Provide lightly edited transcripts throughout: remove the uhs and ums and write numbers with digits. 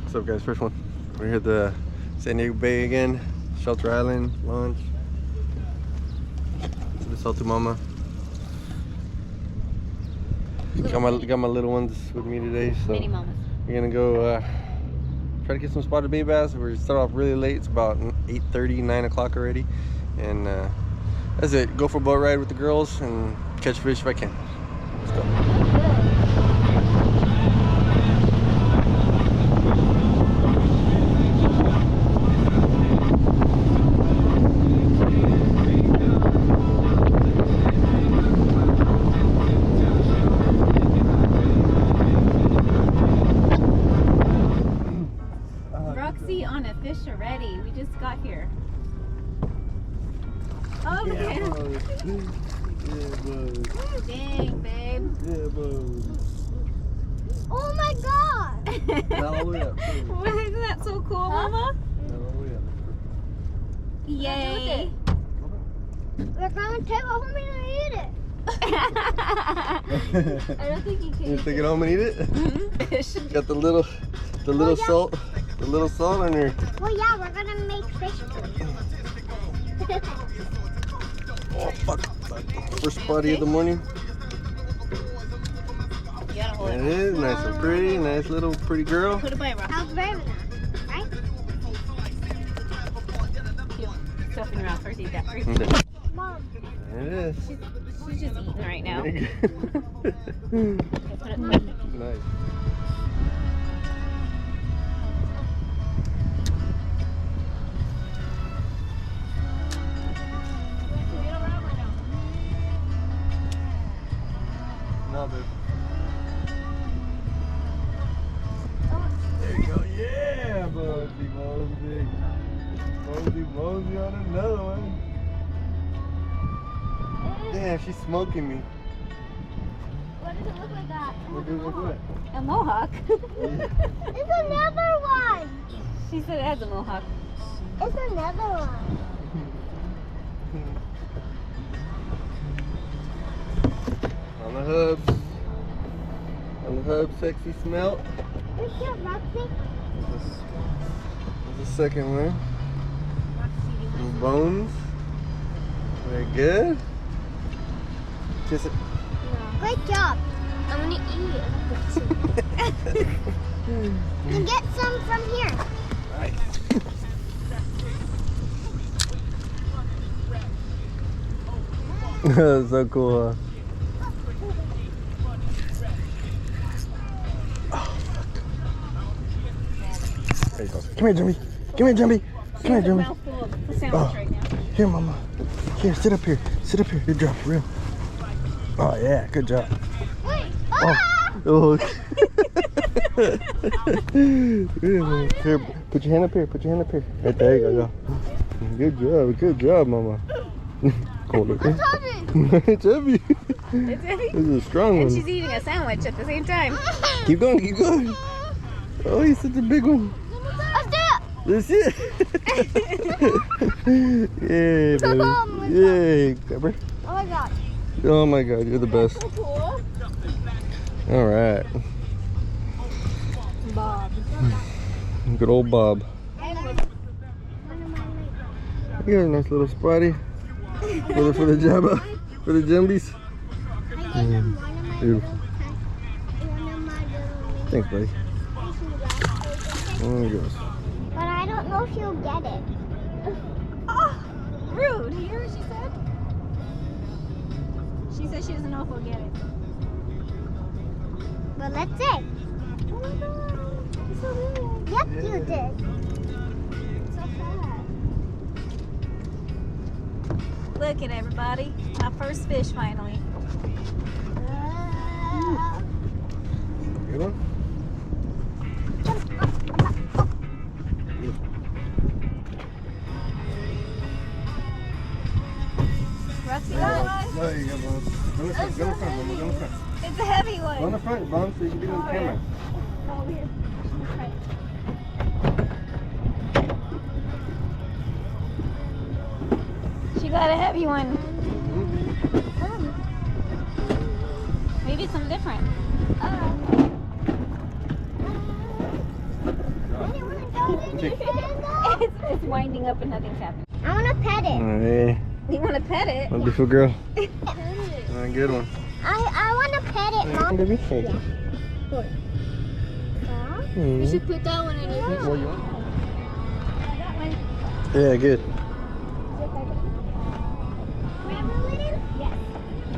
What's up, guys? First one. We're here at the San Diego Bay again. Shelter Island launch. To the Salty Mama. Got my little ones with me today, so Mini mamas. we're gonna go try to get some spotted baby bass. We're gonna start off really late. It's about 8:30, 9 o'clock already, and that's it. Go for a boat ride with the girls and catch fish if I can. Let's go. On a fish already. We just got here. Oh, yeah, dang, babe. Yeah, bud. Oh my god! Isn't that so cool, Mama? Yay! We're gonna take it home and eat it. I don't think you can. You take it home and eat it? Fish. Got the little salt. The little salt on her. Well, yeah, we're gonna make fish food. Oh, fuck. First spotty of the morning. There it is. Nice and pretty. Nice little pretty girl. Put it by rock. How's Raven? Right? Stuff in your mouth first. Eat that first. Okay. Mom. There it is. She's just eating right now. Okay, put it. Nice. There you go. Yeah, Mosey. Mosey on another one. Damn, she's smoking me. What does it look like that? Look. A mohawk. It's another one. She said it has a mohawk. It's another one. On the hubs. On the hub, sexy smelt. You're here, Roxy. There's the second one. Some bones. Very good. Kiss it. Great job. I'm gonna eat it. And get some from here. Nice. That's so cool, huh? There you go. Come here, Jimmy. Come here, Jimmy. Come here, Jimmy. Mouthful of the sandwich right now. Here, Mama. Here, sit up here. Sit up here. Good job, real. Oh, yeah, good job. Wait. Oh. Here, put your hand up here. Put your hand up here. Right there you go. Good job, Mama. Hold it. It's heavy. It's heavy. It's heavy. This is a strong And one. she's eating a sandwich at the same time. Keep going. Oh, he's such a big one. That's it. Yay, baby. Yay. Grab her. Oh my god. Oh my god, you're the best. So cool. All right. Bob. Good old Bob. You got a nice little spotty. For the jabba. For the jumbies. Beautiful. Thanks, buddy. There it goes. But I don't know if you'll get it. Oh, rude. You hear what she said? She said she doesn't know if we'll get it. But let's see. Oh my god. It's so good. Yep, you did. So fast. Look at everybody. My first fish finally. Good one? Roxy got one. No, you got one. Go in the front, Mama. Go in the front. It's a heavy one. Go in the front, Mom, so you can get on the camera. Oh, here. Right. She got a heavy one. Maybe it's something different. winding up and nothing's happening. I want to pet it. Hey, You want to pet it? my beautiful girl. Pet it. Good one. I want to pet it, Mom. Baby, hey. You should put that one in your What you want? That one. Yeah, good. Yes.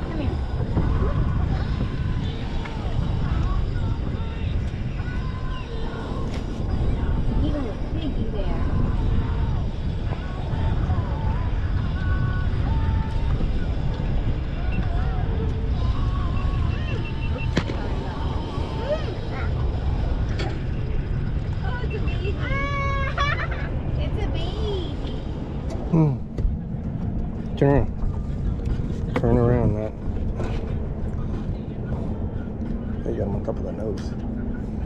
Come here. You got a piggy there. Oh, it's a baby. It's a baby. Turn around. Turn around, Matt. You got him on top of the nose.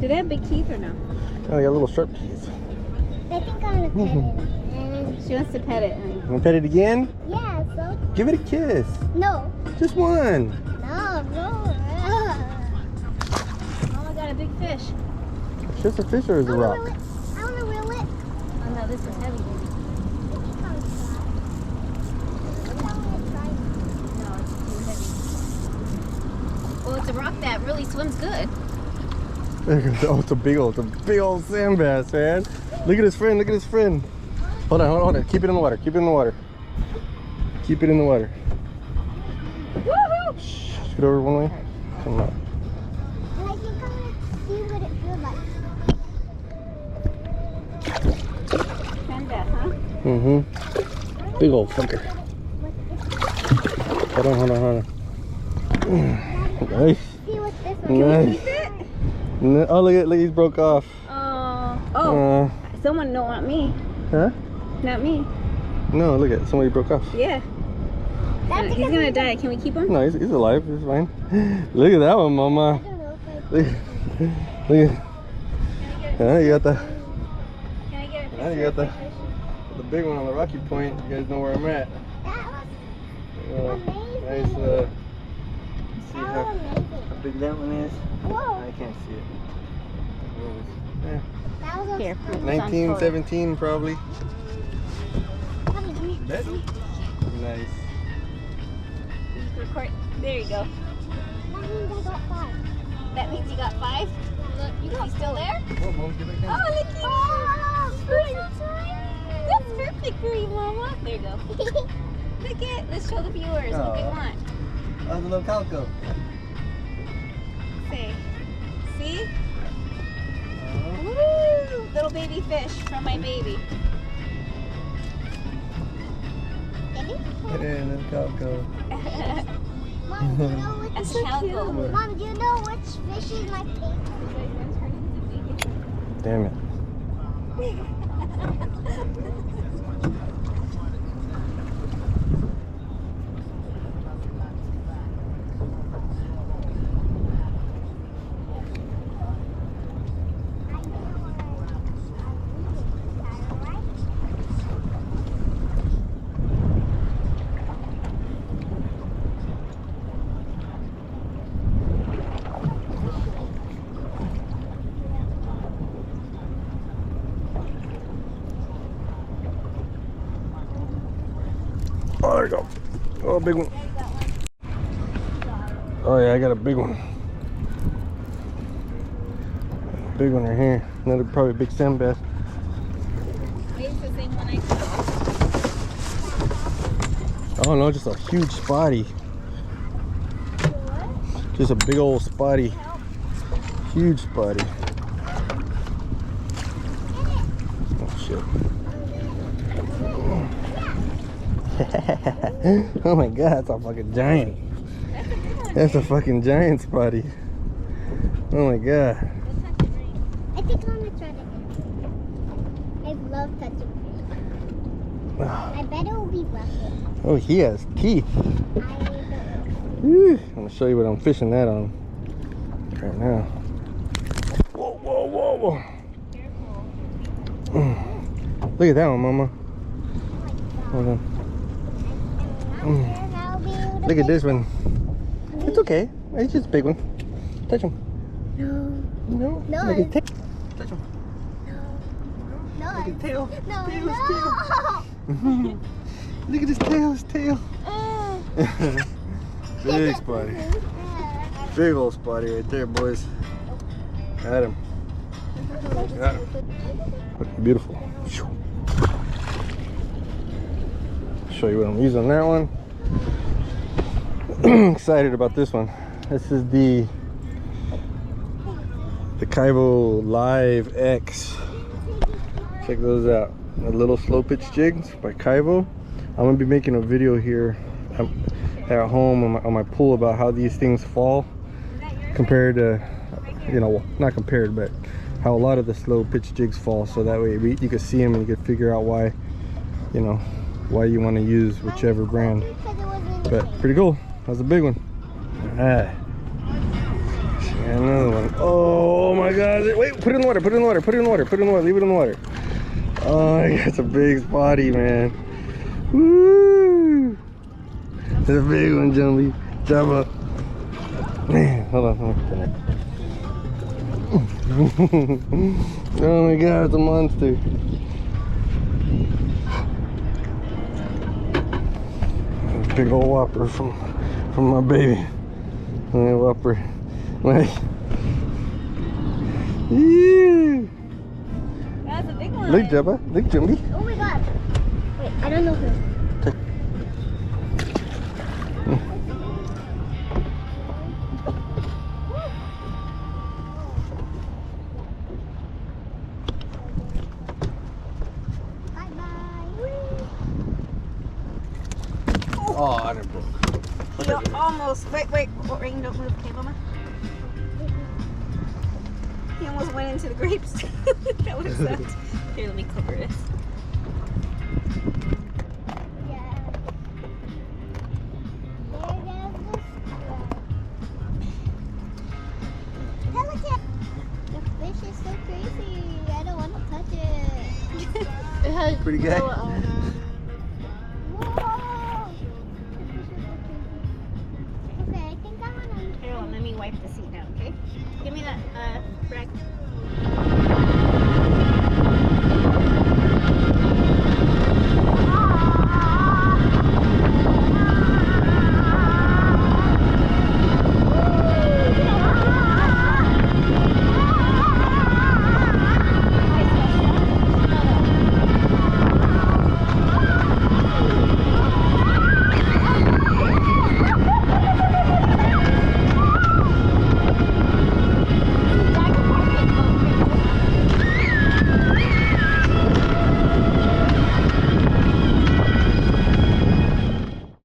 Do they have big teeth or no? Oh, they got little sharp teeth. I think I'm going to pet it. And She wants to pet it. You want to pet it again? yeah, so. Give it a kiss. No. Just one. No. Oh, I got a big fish. Just a fish or is it a rock? I want to reel it. Oh no, this is heavy, baby. No, it's too heavy. Well, it's a rock that really swims good. Oh, it's a big old sand bass, man. Look at his friend, look at his friend. Hold on. Keep it in the water, keep it in the water. Keep it in the water. Woohoo! Shh, scoot over one way. Come on. And I think I'm going to see what it feels like. Sand bass, huh? Mm-hmm. Big old fucker. Hold on. Nice. See what this one Nice. Oh, look at he's broke off. Oh, someone don't want me. Huh? Not me. No, look at somebody broke off. Yeah. He's gonna die. Can we keep him? No, he's alive. He's fine. Look at that one, Mama. I don't know if Look at. You got the. Can I get a You got the big one on the Rocky Point. You guys know where I'm at. that was amazing. Nice. See That how was amazing. big that one is. Whoa. I can't see it. That was Here. a 1917 probably. Bet. Nice. Record. There you go. That means I got 5. That means you got 5. Look, is he still there? Oh, Mom, get back down. Oh, look at you. That's perfect for you, Mama. There you go. Look it. Let's show the viewers what they Oh. want. How's the little calico? Say. See? Woo! Little baby fish from my baby. Yeah, little calico. Mom, do you know which That's fish? so cute. Mom, do you know which fish is my favorite? Damn it. Oh, there you go. Oh, big one. Oh yeah, I got a big one. Big one right here. Another probably big sand bass. Maybe it's the same one I saw. Oh no, just a huge spotty. Just a big old spotty. Huge spotty. Oh shit. Oh my god, that's a fucking giant. That's a fucking giant spotty. Oh my god. I think I'm gonna try that. I love touching fish. I bet it will be rough. Oh, he has teeth. I don't know. Whew. I'm gonna show you what I'm fishing that on right now. Whoa, whoa, whoa, whoa. Look at that one, Mama. Hold on. Look at this one. It's okay. It's just a big one. Touch him. No. No. No. Look at Touch him. No. Look at tail. No, Tail, no. Look at his tail. Big spotty. Big old spotty right there, boys. Got him. Got him. Beautiful. Show you what I'm using on that one. Excited about this one. This is the Kaivo Live X. Check those out. The little slow pitch jigs by Kaivo. I'm gonna be making a video here at home on my pool about how these things fall compared to, you know, not compared, but how a lot of the slow pitch jigs fall. So that way you can see them and you can figure out why, you know, why you want to use whichever brand. But pretty cool. That was a big one. Alright. Another one. Oh my god. Wait, put it in the water, put it in the water, put it in the water, put it in the water, leave it in the water. Oh my god, it's a big spotty, man. Woo! It's a big one, Jumbie. Jump up. Man, hold on. Oh my god, it's a monster. Big old whopper from my baby. My whopper. Like, yeah. That's a big one. Look, Jabba. Look, Jumbie. Oh my god. Wait, I don't know who. Oh, I didn't broke. You almost. Wait. What ring? Don't move, okay, Mama? He almost went into the grapes. That would have sucked. Here, let me cover this. The fish is so crazy. I don't want to touch it. Pretty good.